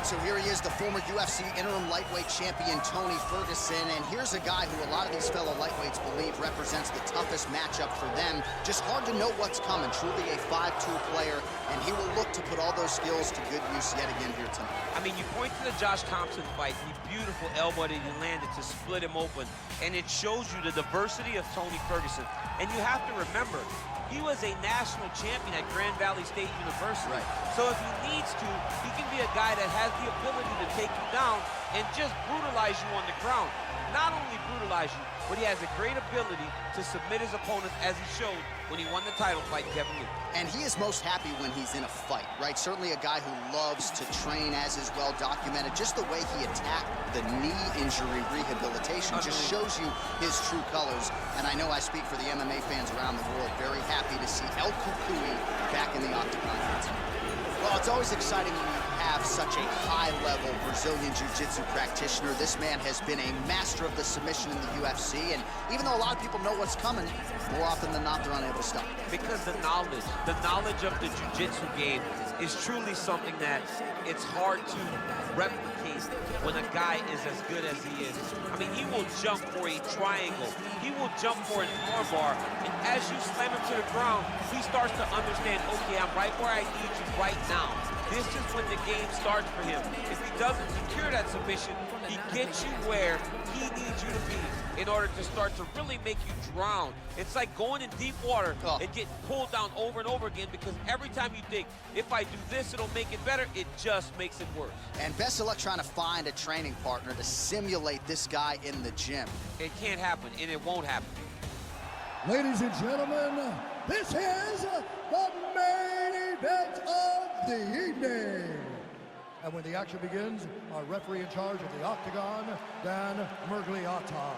right, so here he is, the former UFC interim lightweight champion, Tony Ferguson, and here's a guy who a lot of these fellow lightweights believe represents the toughest matchup for them. Just hard to know what's coming. Truly a 5-tool player, and he will look to put all those skills to good use yet again here tonight. I mean, you point to the Josh Thompson fight, the beautiful elbow that he landed to split him open, and it shows you the diversity of Tony Ferguson. And you have to remember, he was a national champion at Grand Valley State University. Right. So if he needs to, he can be a guy that has the ability to take you down and just brutalize you on the ground. Not only brutalize you, but he has a great ability to submit his opponents, as he showed when he won the title fight, Kevin Lee. And he is most happy when he's in a fight, right? Certainly a guy who loves to train, as is well documented. Just the way he attacked the knee injury rehabilitation just shows you his true colors. And I know I speak for the MMA fans around the world, very happy to see El Cucuy back in the octagon. Well, it's always exciting when you have such a high-level Brazilian Jiu-Jitsu practitioner. This man has been a master of the submission in the UFC, and even though a lot of people know what's coming, more often than not, they're unable to stop. Because the knowledge of the Jiu-Jitsu game is truly something that it's hard to replicate when a guy is as good as he is. I mean, he will jump for a triangle. He will jump for an armbar, and as you slam him to the ground, he starts to understand, okay, I'm right where I need you right now. This is when the game starts for him. If he doesn't secure that submission, he gets you where he needs you to be in order to start to really make you drown. It's like going in deep water and getting pulled down over and over again, because every time you think, if I do this, it'll make it better, it just makes it worse. And best of luck trying to find a training partner to simulate this guy in the gym. It can't happen, and it won't happen. Ladies and gentlemen, this is the main event of the evening. And when the action begins, our referee in charge of the octagon, Dan Mergliotta.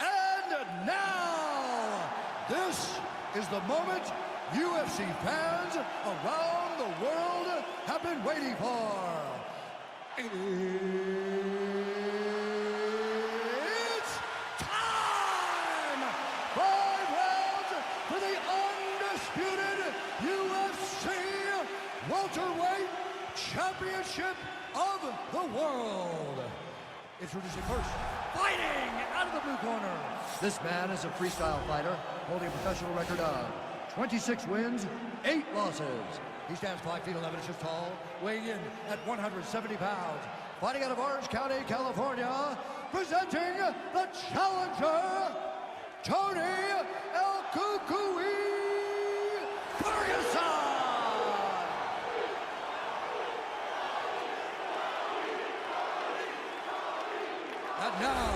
And now, this is the moment UFC fans around the world have been waiting for. It's time! 5 rounds for the undisputed UFC welterweight championship of the world. Introducing first, fighting out of the blue corner. This man is a freestyle fighter holding a professional record of 26 wins, 8 losses. He stands 5 feet 11 inches tall, weighing in at 170 pounds. Fighting out of Orange County, California, presenting the challenger, Tony El Cucuy Ferguson. And now,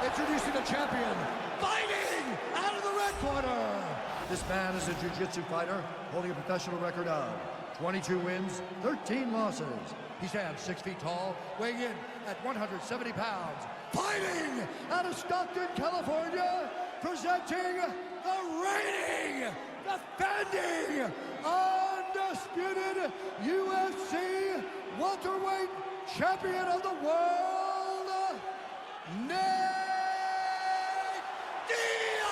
introducing the champion, fighting out of the red corner. This man is a jiu-jitsu fighter holding a professional record of 22 wins, 13 losses. He stands 6 feet tall, weighing in at 170 pounds. Fighting out of Stockton, California, presenting the reigning, defending, undisputed UFC welterweight champion of the world, Nate Diaz!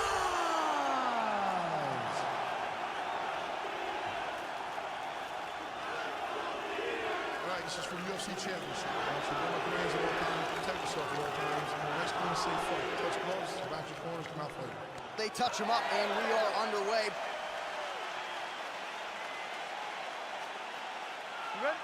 All right, this is from UFC Championship. So run up your hands at all times, protect yourself at all times, and the next one is safe fight. Touch gloves, back your corners, come out fighting. They touch him up, and we are underway. You ready?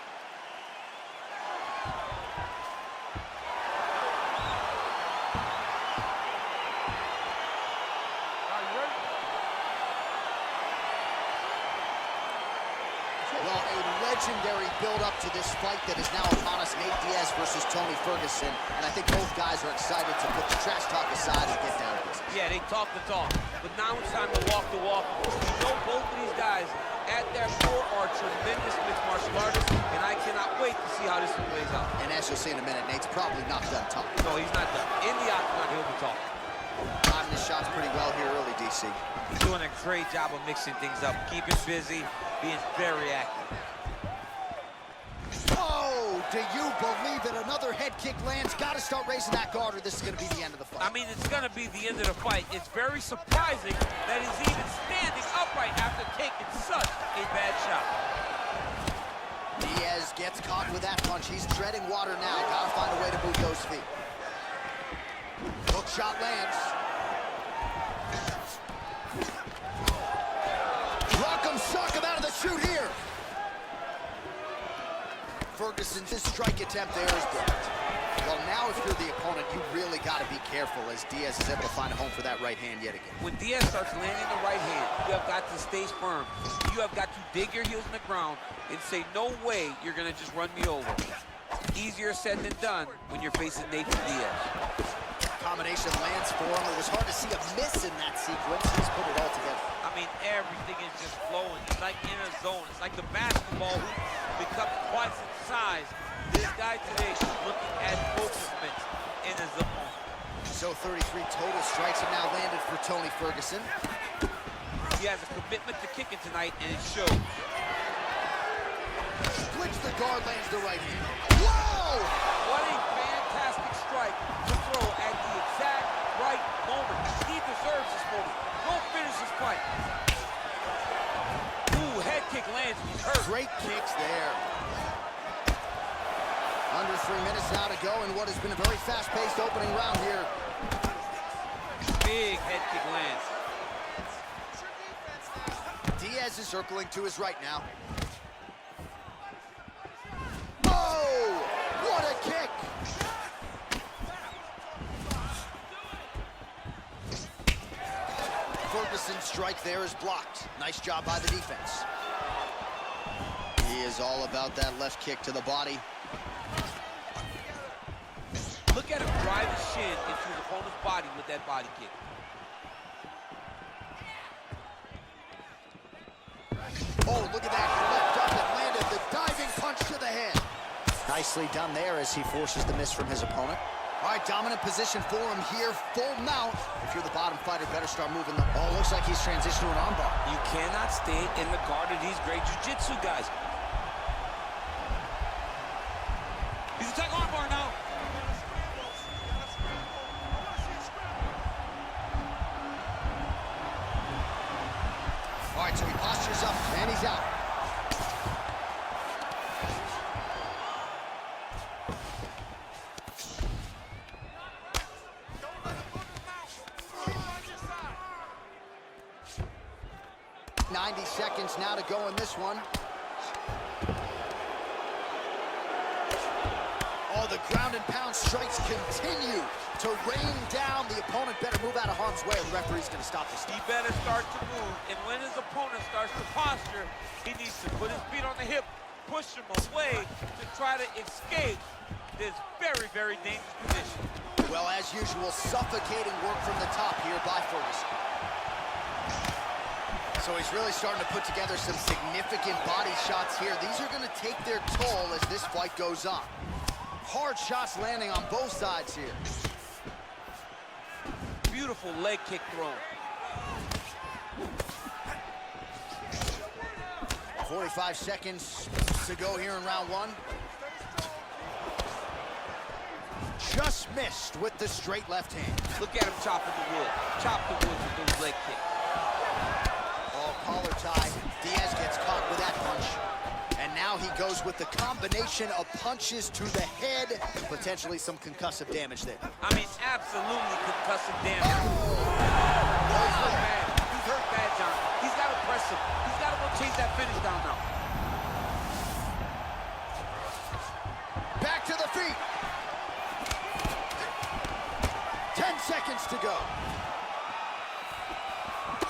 Well, a legendary build-up to this fight that is now upon us, Nate Diaz versus Tony Ferguson, and I think both guys are excited to put the trash talk aside and get down to business. Yeah, they talk the talk, but now it's time to walk the walk. We know both of these guys at their core are tremendous mixed martial artists, and I cannot wait to see how this one plays out. And as you'll see in a minute, Nate's probably not done talking. No, he's not done. In the octagon, he'll be talking. Timing his shots pretty well here early, DC. He's doing a great job of mixing things up, keeping busy, being very active. Oh, do you believe that another head kick lands? Got to start raising that guard, or this is going to be the end of the fight. I mean, it's going to be the end of the fight. It's very surprising that he's even standing upright after taking such a bad shot. Diaz gets caught with that punch. He's treading water now. Gotta find a way to move those feet. Hook shot lands. Rock him, sock him out of the chute here. Ferguson's strike attempt there is blocked. Well, now if you're the opponent, you really got to be careful as Diaz is able to find a home for that right hand yet again. When Diaz starts landing the right hand, you have got to stay firm. You have got to dig your heels in the ground and say, no way you're going to just run me over. Easier said than done when you're facing Nate Diaz. Combination lands for him. It was hard to see a miss in that sequence. He's put it all together. I mean, everything is just flowing. It's like in a zone. It's like the basketball who becomes twice its size. This guy today is looking at movement in his opponent. So 33 total strikes have now landed for Tony Ferguson. He has a commitment to kicking tonight, and it shows. Splits the guard, lands the right hand. Whoa! What a fantastic strike to throw at the exact right moment. He deserves this moment. Go finish this fight. Ooh, head kick lands. He's hurt. Great kicks there. Under 3 minutes now to go in what has been a very fast-paced opening round here. Big head kick lands. Diaz is circling to his right now. Oh! What a kick! Ferguson's strike there is blocked. Nice job by the defense. He is all about that left kick to the body. Look at him drive his shin into his opponent's body with that body kick. Oh, look at that. Leapt up and landed the diving punch to the head. Nicely done there as he forces the miss from his opponent. All right, dominant position for him here. Full mount. If you're the bottom fighter, better start moving them. Oh, looks like he's transitioned to an armbar. You cannot stay in the guard of these great jiu-jitsu guys. He's attacking armbar now. All right, so he postures up, and he's out. .90 seconds now to go in this one. Oh, the ground and pound strikes continue to rain down. The opponent better move out of harm's way, or the referee's going to stop this. He better start to move, and when his opponent starts to posture, he needs to put his feet on the hip, push him away to try to escape this very, very dangerous position. Well, as usual, suffocating work from the top here by Ferguson. So he's really starting to put together some significant body shots here. These are going to take their toll as this fight goes on. Hard shots landing on both sides here. Beautiful leg kick thrown. 45 seconds to go here in round one. Just missed with the straight left hand. Look at him chopping the wood. Chop the wood with those leg kicks. Oh, collar tie. Diaz gets caught with that punch. And now he goes with the combination of punches to the head, potentially some concussive damage there. I mean, absolutely concussive damage. Oh, he's hurt bad. He's hurt bad, John. He's got to press him. He's got to go chase that finish down now. Back to the feet. 10 seconds to go.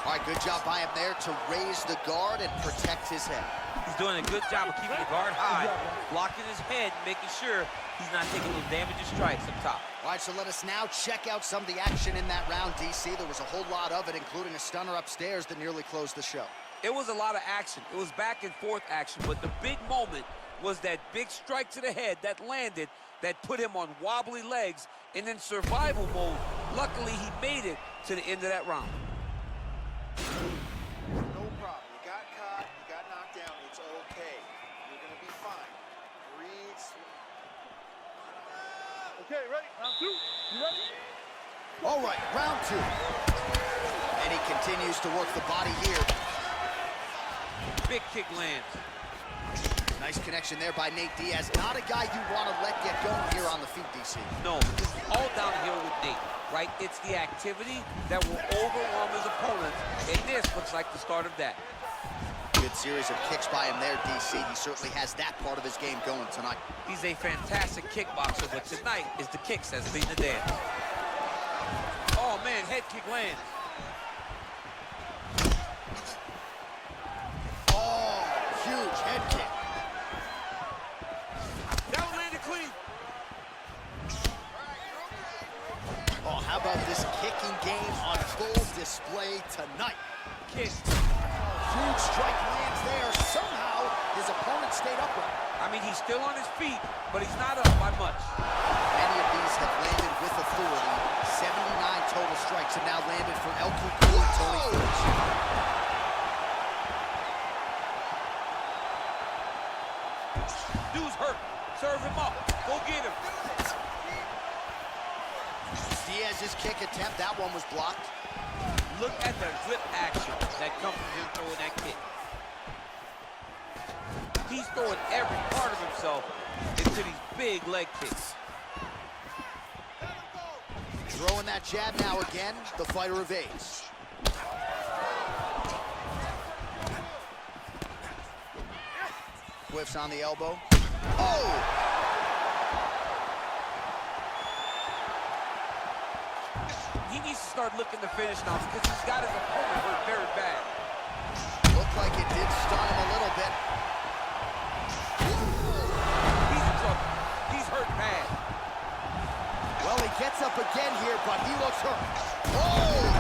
All right, good job by him there to raise the guard and protect his head. He's doing a good job of keeping the guard high, blocking his head, making sure he's not taking those damaging strikes up top. All right, so let us now check out some of the action in that round, DC. There was a whole lot of it, including a stunner upstairs that nearly closed the show. It was a lot of action. It was back and forth action, but the big moment was that big strike to the head that landed, that put him on wobbly legs, and in survival mode, luckily he made it to the end of that round. No problem. You got caught, you got knocked down. It's okay. You're going to be fine. Breathe. Okay, ready? Round two. You ready? All right, round two. And he continues to work the body here. Big kick lands. Nice connection there by Nate Diaz. Not a guy you want to let get going here on the feet, DC. No, this is all downhill with Nate, right? It's the activity that will overwhelm his opponents, and this looks like the start of that. Good series of kicks by him there, DC. He certainly has that part of his game going tonight. He's a fantastic kickboxer, but tonight is the kicks that's been the dance. Oh, man, head kick lands. Oh, huge head kick. That one landed clean. Oh, how about this kicking game on full display tonight? Kick. Huge strike lands there. Somehow, his opponent stayed upright. I mean, he's still on his feet, but he's not up by much. Many of these have landed with authority. 79 total strikes have now landed from El Cucuy and Tony Ferguson. Dude's hurt. Serve him up. Go get him. Diaz's kick attempt, that one was blocked. Look at the grip action that comes from him throwing that kick. He's throwing every part of himself into these big leg kicks. Throwing that jab now again, the fighter evades. Whiffs on the elbow. Oh! He needs to start looking to finish now because he's got his opponent hurt very bad. Looked like it did stun him a little bit. He's in trouble. He's hurt bad. Well, he gets up again here, but he looks hurt. Oh!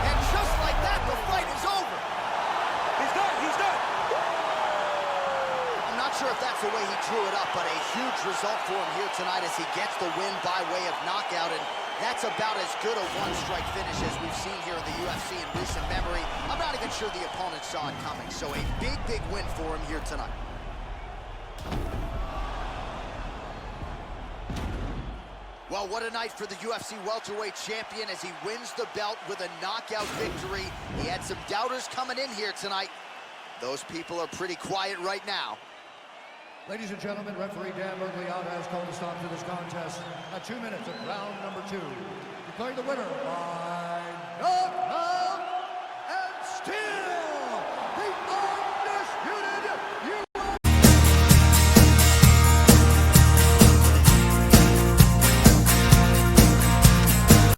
And just like that, the fight is over. He's done. He's done. I'm not sure if that's the way he drew it up, but a huge result for him here tonight as he gets the win by way of knockout. And that's about as good a one-strike finish as we've seen here in the UFC in recent memory. I'm not even sure the opponent saw it coming. So a big, big win for him here tonight. Well, what a night for the UFC welterweight champion as he wins the belt with a knockout victory. He had some doubters coming in here tonight. Those people are pretty quiet right now. Ladies and gentlemen, referee Dan Mergliotta has called a stop to this contest at 2 minutes of round number 2. Declaring the winner by